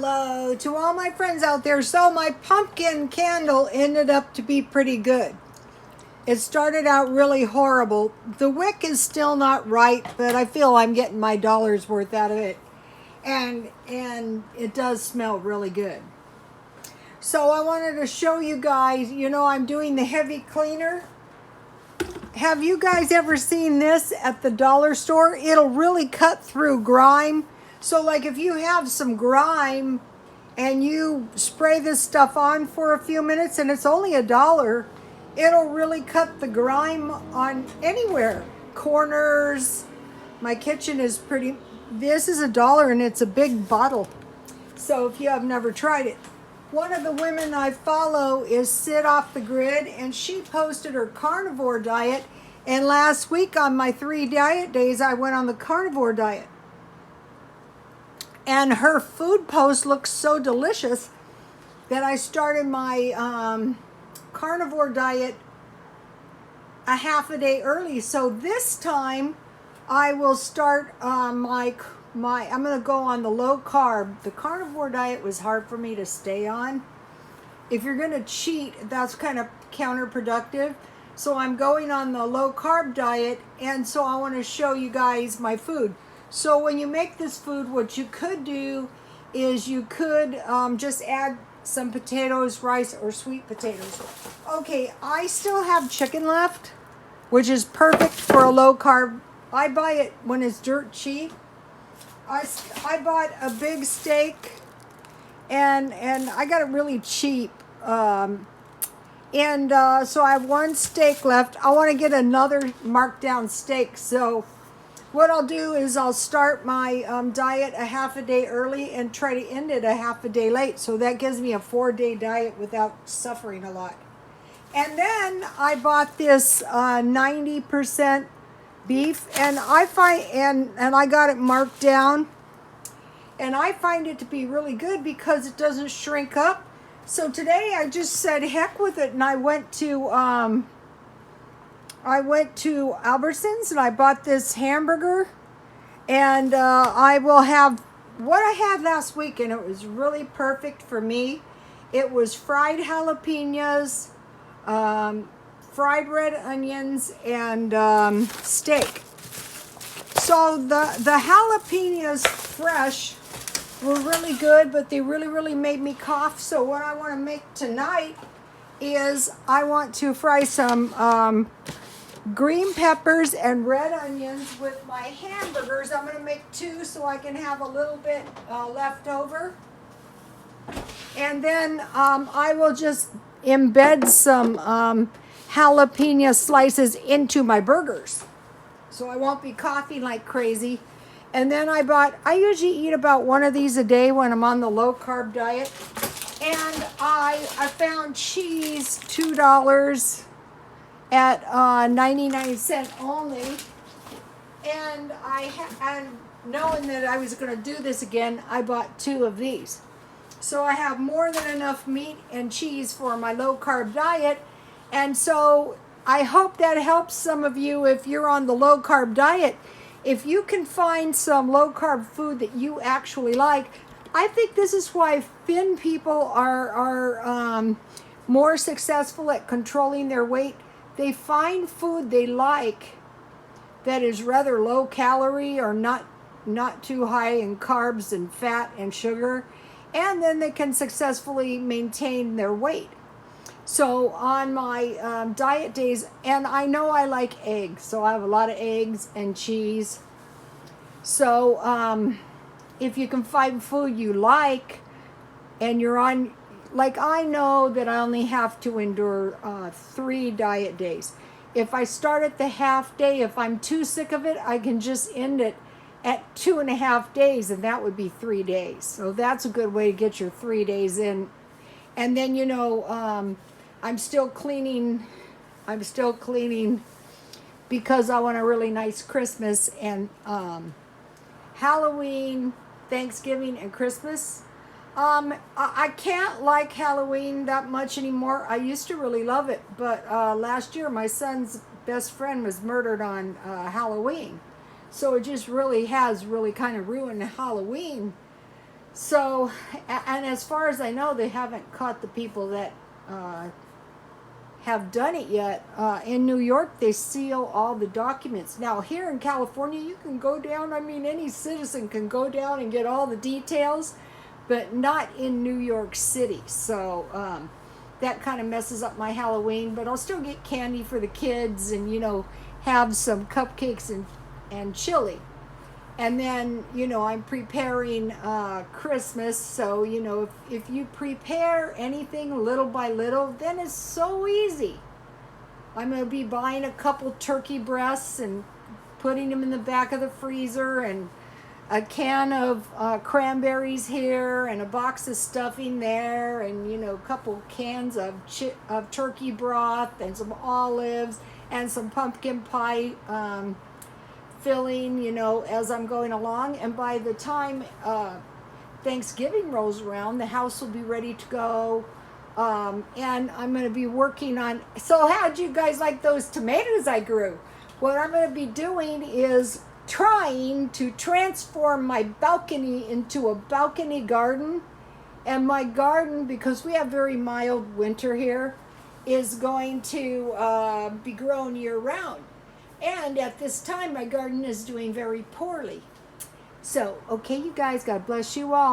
Hello to all my friends out there. So my pumpkin candle ended up to be pretty good. It started out really horrible. The wick is still not right, but I feel I'm getting my dollar's worth out of it. And it does smell really good. So I wanted to show you guys, I'm doing the heavy cleaner. Have you guys ever seen this at the dollar store? It'll really cut through grime. So like if you have some grime and you spray this stuff on for a few minutes and it's only $1, it'll really cut the grime on anywhere. Corners. My kitchen is pretty, this is $1 and it's a big bottle. So if you have never tried it. One of the women I follow is Sit Off the Grid, and she posted her carnivore diet. And last week on my 3 diet days, I went on the carnivore diet. And her food post looks so delicious that I started my carnivore diet a half a day early. So this time I will start I'm going to go on the low carb. The carnivore diet was hard for me to stay on. If you're going to cheat, that's kind of counterproductive. So I'm going on the low carb diet, and so I want to show you guys my food. So when you make this food, what you could do is you could just add some potatoes, rice, or sweet potatoes. Okay, I still have chicken left, which is perfect for a low carb. I buy it when it's dirt cheap. I bought a big steak, and I got it really cheap. So I have one steak left. I want to get another marked down steak. So what I'll do is I'll start my diet a half a day early and try to end it a half a day late. So that gives me a 4-day diet without suffering a lot. And then I bought this 90% beef, and I find and I got it marked down, and I find it to be really good because it doesn't shrink up. So today I just said heck with it, and I went to Albertsons and I bought this hamburger, and I will have what I had last week, and it was really perfect for me. It was fried jalapenos, fried red onions, and steak. So the jalapenos fresh were really good, but they really made me cough. So what I want to make tonight is I want to fry some green peppers and red onions with my hamburgers. I'm going to make 2 so I can have a little bit left over. And then I will just embed some jalapeno slices into my burgers, so I won't be coughing like crazy. And then I usually eat about 1 of these a day when I'm on the low carb diet. And I found cheese $2 at 99 cents only. And and knowing that I was going to do this again, I bought 2 of these. So I have more than enough meat and cheese for my low carb diet. And so I hope that helps some of you if you're on the low carb diet. If you can find some low carb food that you actually like, I think this is why thin people are more successful at controlling their weight. They find food they like that is rather low calorie or not too high in carbs and fat and sugar, and then they can successfully maintain their weight. So on my diet days, and I know I like eggs, so I have a lot of eggs and cheese. So if you can find food you like, and you're on, like I know that I only have to endure 3 diet days. If I start at the half day, if I'm too sick of it, I can just end it at 2.5 days, and that would be 3 days. So that's a good way to get your 3 days in. And then I'm still cleaning because I want a really nice Christmas and Halloween, Thanksgiving, and Christmas. I can't like Halloween that much anymore. I used to really love it, but last year my son's best friend was murdered on Halloween. So it just really has kind of ruined Halloween. So, and as far as I know, they haven't caught the people that have done it yet. In New York, they seal all the documents. Now, here in California, you can go down, I mean, any citizen can go down and get all the details, but not in New York City. So, that kind of messes up my Halloween, but I'll still get candy for the kids and, have some cupcakes and chili. And then, I'm preparing Christmas. So, if you prepare anything little by little, then it's so easy. I'm going to be buying a couple turkey breasts and putting them in the back of the freezer, and a can of cranberries here, and a box of stuffing there, and, a couple cans of turkey broth, and some olives, and some pumpkin pie filling, as I'm going along. And by the time Thanksgiving rolls around, the house will be ready to go. And I'm going to be working on. So, how'd you guys like those tomatoes I grew? What I'm going to be doing is trying to transform my balcony into a balcony garden. And my garden, because we have very mild winter here, is going to be grown year round. And at this time, my garden is doing very poorly. So, okay, you guys, God bless you all.